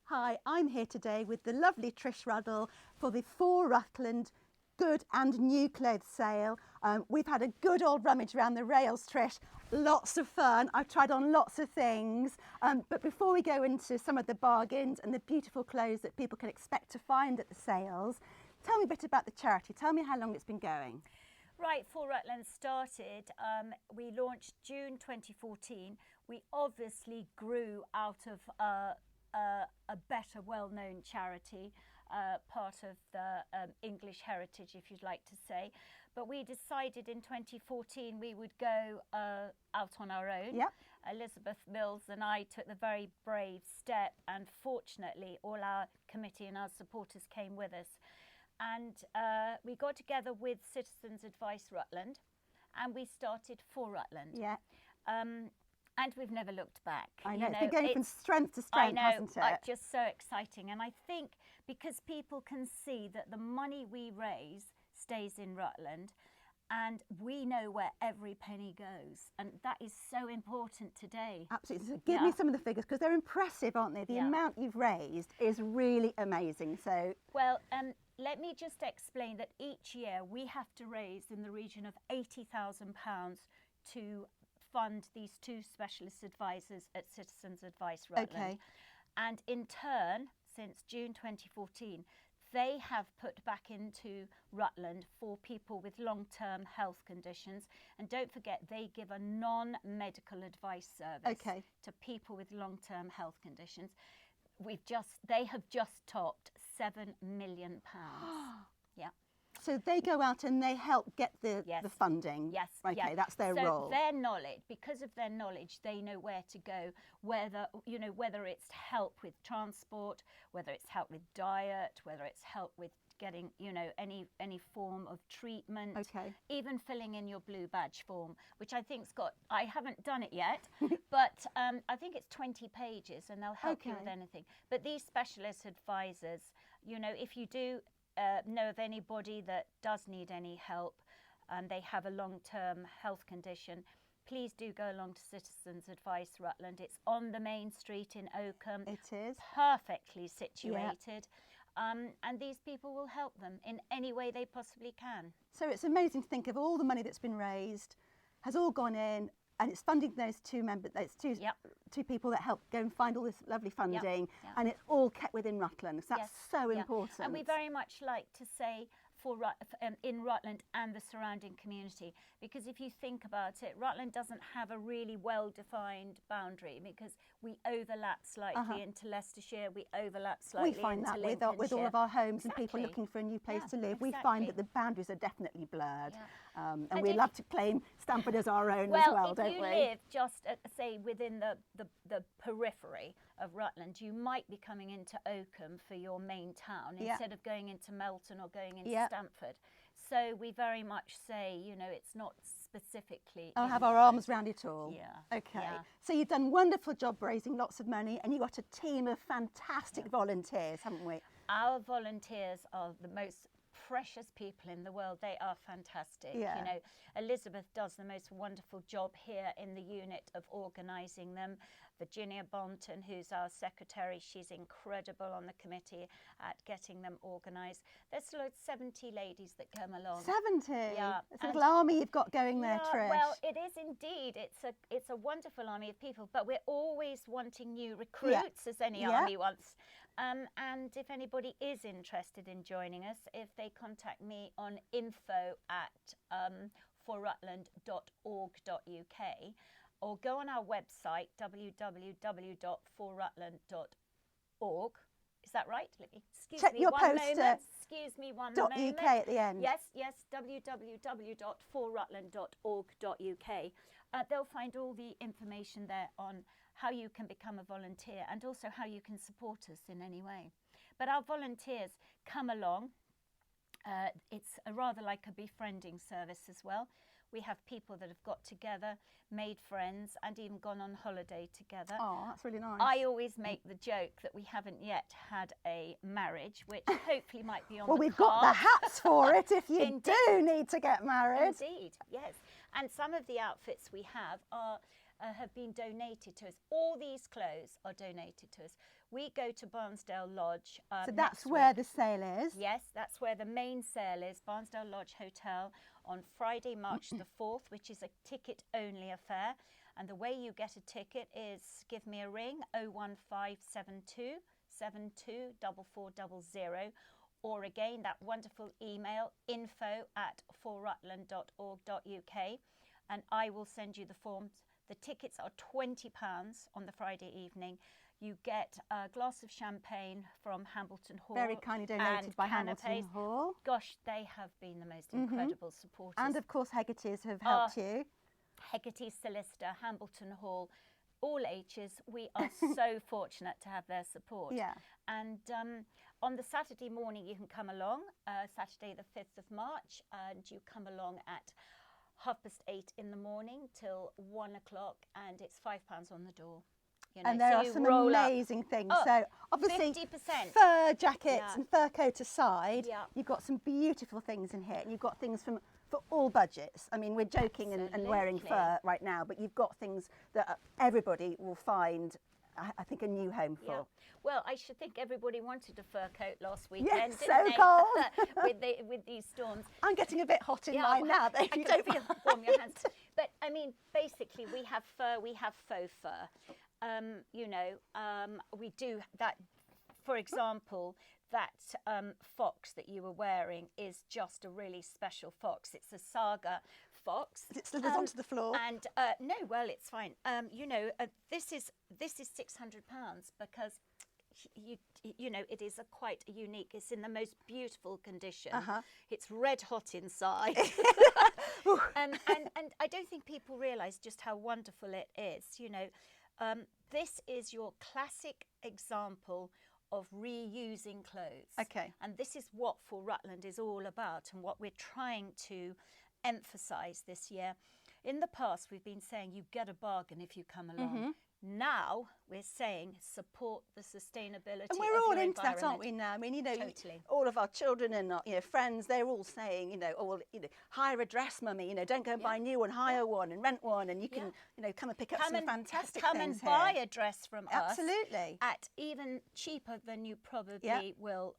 Hi, I'm here today with the lovely Trish Ruddle for the For Rutland Good and New Clothes sale. We've had a good old rummage around the rails, Trish. Lots of fun. I've tried on lots of things. But before we go into some of the bargains and the beautiful clothes that people can expect to find at the sales, tell me a bit about the charity. Tell me how long it's been going. Right, For Rutland started, we launched June 2014. We obviously grew out of a better well-known charity, part of the English heritage, if you'd like to say. But we decided in 2014 we would go out on our own. Yep. Elizabeth Mills and I took the very brave step, and fortunately all our committee and our supporters came with us. And we got together with Citizens Advice Rutland and we started For Rutland. Yeah. And we've never looked back. I know, it's been going from strength to strength, hasn't it? Just so exciting. And I think because people can see that the money we raise stays in Rutland and we know where every penny goes. And that is so important today. Absolutely. So give me some of the figures, because they're impressive, aren't they? The amount you've raised is really amazing. So, well, let me just explain that each year we have to raise in the region of £80,000 to fund these two specialist advisors at Citizens Advice Rutland. Okay. And in turn, since June 2014, they have put back into Rutland for people with long-term health conditions. And don't forget, they give a non-medical advice service to people with long-term health conditions. They have just topped £7 million. Yeah. So they go out and they help get the funding. Yes. Okay, that's their role. So their knowledge, because of their knowledge, they know where to go. Whether it's help with transport, whether it's help with diet, whether it's help with getting any form of treatment. Okay. Even filling in your blue badge form, which I think's got. I haven't done it yet, but I think it's 20 pages, and they'll help you with anything. But these specialist advisors, if you do know of anybody that does need any help and they have a long-term health condition, please do go along to Citizens Advice Rutland. It's on the main street in Oakham. It is. Perfectly situated. And these people will help them in any way they possibly can. So it's amazing to think of all the money that's been raised, has all gone in, and it's funding those two people that help go and find all this lovely funding, and it's all kept within Rutland. So that's so important. And we very much like to say in Rutland and the surrounding community, because if you think about it, Rutland doesn't have a really well-defined boundary, because we overlap slightly into Leicestershire, we overlap slightly into Lincolnshire. We find that with all of our homes and people looking for a new place to live. We find that the boundaries are definitely blurred. And we love to claim Stamford as our own as well, don't we? If you live just, say, within the periphery of Rutland, you might be coming into Oakham for your main town instead of going into Melton or going into Stamford. So we very much say, it's not specifically. I'll have our arms round it all. Yeah. Okay. Yeah. So you've done a wonderful job raising lots of money, and you've got a team of fantastic volunteers, haven't we? Our volunteers are the most precious people in the world. They are fantastic. Elizabeth does the most wonderful job here in the unit of organising them. Virginia Bonton, who's our secretary, she's incredible on the committee at getting them organised. There's like 70 ladies that come along. 70? Yeah. It's a little army you've got going there, Trish. Well, it is indeed. It's a wonderful army of people, but we're always wanting new recruits, as any army wants. And if anybody is interested in joining us, if they contact me on info@forrutland.org.uk, or go on our website, www.forrutland.org. Is that right? Excuse me one moment. Excuse me one moment. .uk at the end. Yes, www.forrutland.org.uk. They'll find all the information there on how you can become a volunteer and also how you can support us in any way. But our volunteers come along. It's rather like a befriending service as well. We have people that have got together, made friends, and even gone on holiday together. Oh, that's really nice. I always make the joke that we haven't yet had a marriage, which hopefully might be on the cards. Well, we've got the hats for it if you do need to get married. Indeed, yes. And some of the outfits we have are have been donated to us. All these clothes are donated to us. we go to Barnsdale Lodge. So that's next where week. the sale is. Yes, that's where the main sale is, Barnsdale Lodge Hotel, on Friday, March the 4th, which is a ticket-only affair. And the way you get a ticket is give me a ring, 01572 724400, or again, that wonderful email, info@forrutland.org.uk, and I will send you the forms. The tickets are £20 on the Friday evening. You get a glass of champagne from Hambleton Hall. Very kindly donated by Hambleton Hall. Gosh, they have been the most incredible supporters. And of course, Hegarty's have helped you. Hegarty's, Solicitor, Hambleton Hall, all H's. We are so fortunate to have their support. Yeah. And on the Saturday morning, you can come along, Saturday the 5th of March, and you come along at 8:30 in the morning till 1 o'clock, and it's £5 on the door. You know, And there so are you some roll amazing things. Oh, So obviously, 50%. fur jackets Yeah. and fur coat aside, Yeah. you've got some beautiful things in here. And you've got things for all budgets. I mean, we're joking and wearing Absolutely. fur right now, but you've got things that everybody will find, I think, a new home for. Yeah. Well, I should think everybody wanted a fur coat last weekend, Yes, didn't so they? cold. with these storms. I'm getting a bit hot in mine now, though, if I you can don't feel warm your hands. But I mean, basically, we have fur, we have faux fur. You know, we do that. For example, that fox that you were wearing is just a really special fox. It's a saga fox. It slithers onto the floor. And no, well, it's fine. You know, this is £600 because you know, it is quite unique. It's in the most beautiful condition. It's red hot inside. And I don't think people realise just how wonderful it is. You know, this is your classic example of reusing clothes. Okay. And this is what For Rutland is all about, and what we're trying to emphasise this year. In the past, we've been saying you get a bargain if you come along. Now we're saying support the sustainability. And we're all your into that, aren't we? environment. Now, I mean, you know, Totally. all of our children and our, friends, they're all saying, oh, well, hire a dress, mummy. Don't go and buy a new one, hire one and rent one, and you can, come and pick up some fantastic come things and buy here. a dress from us. Absolutely. At even cheaper than you probably will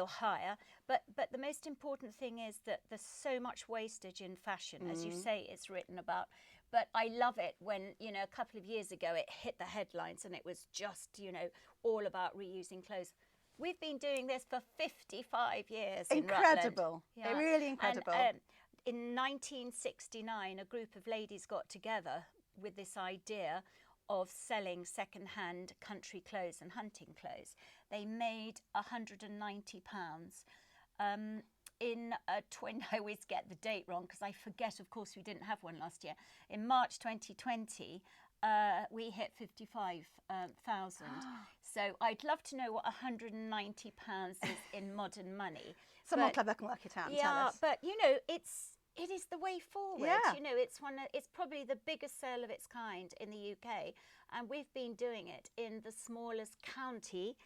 hire. But the most important thing is that there's so much wastage in fashion, as you say, it's written about. But I love it when, a couple of years ago it hit the headlines and it was just, all about reusing clothes. We've been doing this for 55 years in Rutland. Incredible. Really incredible. And, in 1969, a group of ladies got together with this idea of selling second-hand country clothes and hunting clothes. They made £190. I always get the date wrong because I forget, of course, we didn't have one last year. In March 2020, we hit 55,000. So I'd love to know what £190 is in modern money. Someone clever can work it out and tell us. But it is the way forward. Yeah. It's probably the biggest sale of its kind in the UK, and we've been doing it in the smallest county.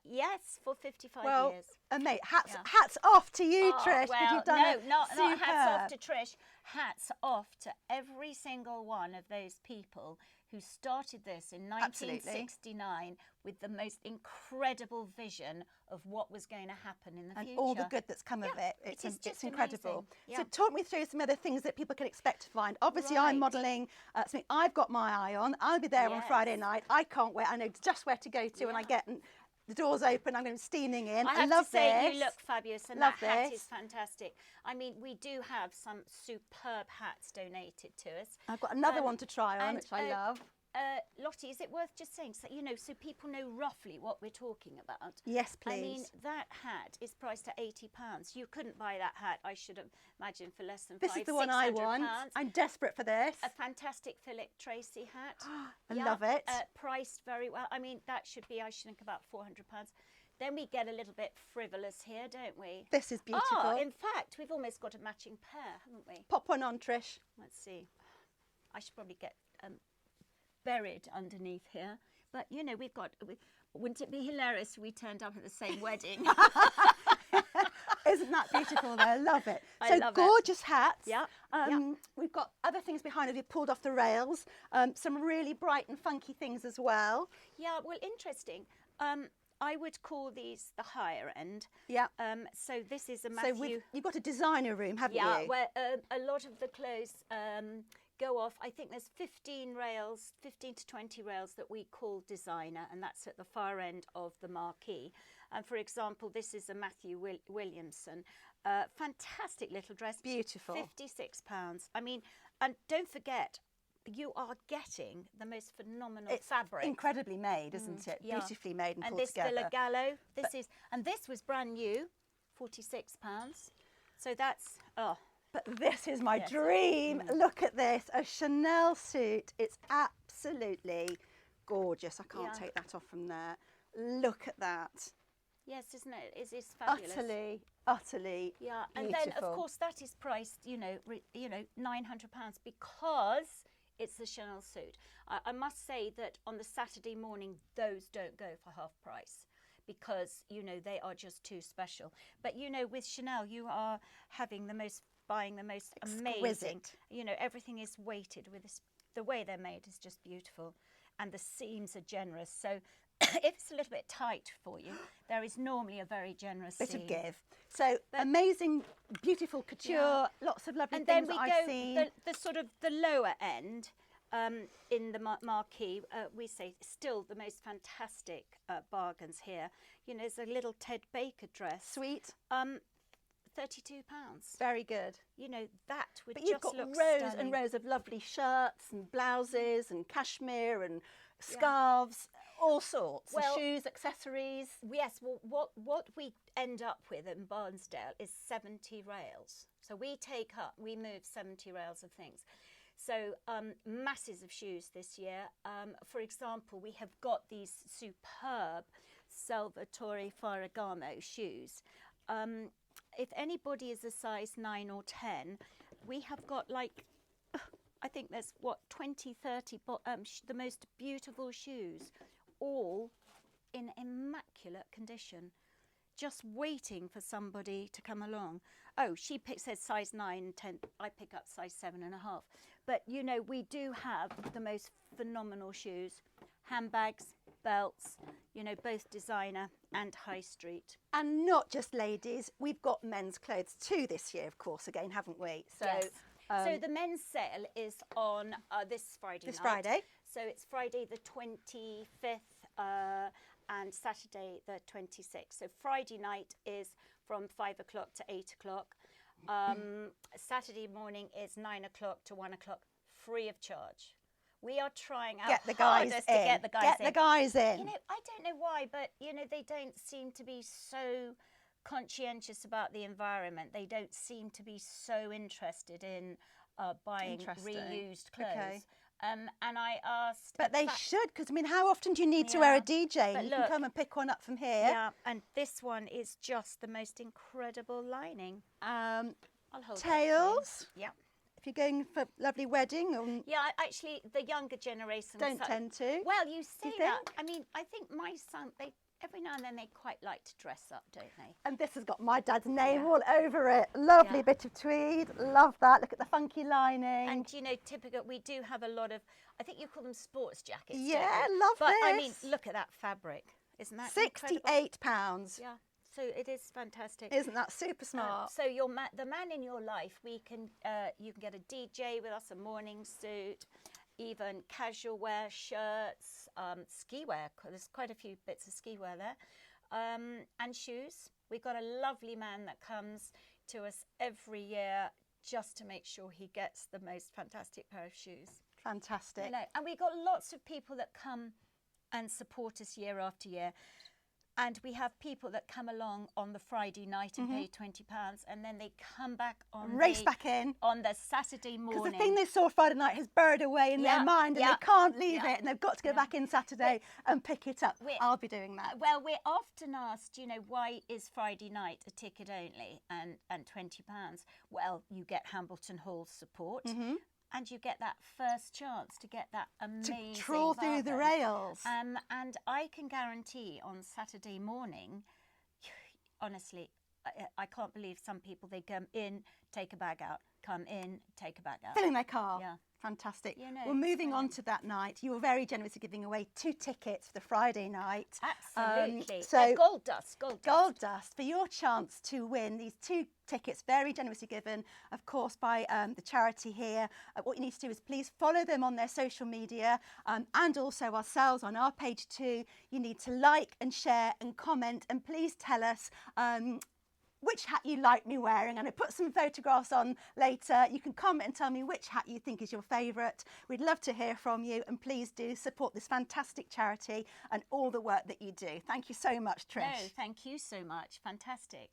Yes, for 55 years. Mate, hats off to you, Trish, because Well, you've done not hats off to Trish. Hats off to every single one of those people who started this in 1969 with the most incredible vision of what was going to happen in the future. And all the good that's come of it. It's just incredible. amazing. So talk me through some other things that people can expect to find. Obviously, I'm modelling something I've got my eye on. I'll be there on Friday night. I can't wait. I know just where to go to when I get... The door's open, I'm going to be steaming in. I have love to say, this. you look fabulous, and Love that hat this. is fantastic. I mean, we do have some superb hats donated to us. I've got another one to try on, which I love. Lottie, is it worth just saying, so people know roughly what we're talking about? Yes, please. I mean, that hat is priced at £80. You couldn't buy that hat, I should have imagined, for less than This is the one I want. I'm desperate for this. A fantastic Philip Tracy hat. I love it. Priced very well. I mean, that should be, I should think, about £400. Then we get a little bit frivolous here, don't we? This is beautiful. Oh, in fact, we've almost got a matching pair, haven't we? Pop one on, Trish. Let's see. I should probably get buried underneath here. But, wouldn't it be hilarious if we turned up at the same wedding? Isn't that beautiful though? I love it. I So love it. gorgeous hats. Yeah, We've got other things behind us. We've pulled off the rails. Some really bright and funky things as well. Yeah, well, interesting. I would call these the higher end. Yeah. So this is a Matthew. So you've got a designer room, haven't you? Yeah, where a lot of the clothes go off. I think there's 15 to 20 rails that we call designer, and that's at the far end of the marquee. And for example, this is a Matthew Williamson. Fantastic little dress. Beautiful. £56. I mean, and don't forget, you are getting the most phenomenal fabric. Incredibly made, isn't it? Yeah. Beautifully made and And pulled this together. the Gallo. This was brand new, £46. So that's But this is my Yes. dream. Look at this, a Chanel suit. It's absolutely gorgeous. I can't take that off from there. Look at that. yes, isn't it? It is fabulous. Utterly Yeah, and beautiful. then of course that is priced, £900 because it's a Chanel suit. I must say that on the Saturday morning, those don't go for half price because they are just too special. But with Chanel, you are buying the most amazing. Exquisite. Everything is weighted with this. The way they're made is just beautiful, and the seams are generous. So if it's a little bit tight for you, there is normally a very generous Bit seam. of give. So amazing, beautiful couture, lots of lovely And things then that we I've go seen. the sort of the lower end in the marquee. We say still the most fantastic bargains here. There's a little Ted Baker dress. Sweet. £32. Very good. That would But you've just got look rows stunning. and rows of lovely shirts and blouses and cashmere and scarves, all sorts. Well- and shoes, accessories. Yes, well, what we end up with in Barnsdale is 70 rails. So we move 70 rails of things. So masses of shoes this year. For example, we have got these superb Salvatore Ferragamo shoes. If anybody is a size 9 or 10, we have got I think there's 20, 30 the most beautiful shoes, all in immaculate condition, just waiting for somebody to come along. Oh, says size 9, 10. I pick up size 7.5. But we do have the most phenomenal shoes, handbags, belts, both designer and high street. And not just ladies, we've got men's clothes too this year, of course, again, haven't we? So, Yes. So the men's sale is on this Friday This night. Friday. So it's Friday the 25th and Saturday the 26th. So Friday night is from 5 o'clock to 8 o'clock. Saturday morning is 9 o'clock to 1 o'clock, free of charge. We are trying our Get the guys hardest in. to get the guys Get in. the guys in. I don't know why, but they don't seem to be so conscientious about the environment. They don't seem to be so interested in buying Interesting. reused clothes. Okay. And I asked, But in they fact- should, because how often do you need to wear a Yeah. DJ? But You look, can come and pick one up from here. Yeah, and this one is just the most incredible lining. I'll hold it for you. Tails. Yeah. If you're going for a lovely wedding, or Yeah, actually, the younger generation don't tend to. Well, you say you that. think? I mean, I think my son, every now and then they quite like to dress up, don't they? And this has got my dad's name Yeah. all over it. Lovely Yeah. bit of tweed. Love that. Look at the funky lining. And typical, we do have a lot of, I think you call them sports jackets. don't Yeah, you? love But I mean, this. look at that fabric. Isn't that incredible? £68. Yeah, so it is fantastic. Isn't that super smart? So the man in your life, you can get a DJ with us, a morning suit, even casual wear, shirts, ski wear. There's quite a few bits of ski wear there, and shoes. We've got a lovely man that comes to us every year just to make sure he gets the most fantastic pair of shoes. Fantastic. And we've got lots of people that come and support us year after year. And we have people that come along on the Friday night and pay £20, and then they come back on Race back in. on the Saturday Because morning. the thing they saw Friday night has buried away in their Yeah, mind and yeah, they can't leave yeah, it and they've got to go back in Saturday and pick it up. I'll be doing that. Well, we're often asked, why is Friday night a ticket only and £20? Well, you get Hambleton Hall's support. And you get that first chance to get that amazing To trawl through the bargain. rails. And I can guarantee on Saturday morning, honestly, I can't believe some people, they come in, take a bag out, come in, take a bag out. Filling their car. Yeah. Fantastic. You know, well, moving on to that night, you were very generous in giving away 2 tickets for the Friday night. Absolutely. So gold dust. Gold dust for your chance to win these 2 tickets, very generously given, of course, by the charity here. What you need to do is please follow them on their social media and also ourselves on our page too. You need to like and share and comment, and please tell us which hat you like me wearing. I'm going to put some photographs on later. You can comment and tell me which hat you think is your favourite. We'd love to hear from you, and please do support this fantastic charity and all the work that you do. Thank you so much, Trish. No, thank you so much. Fantastic.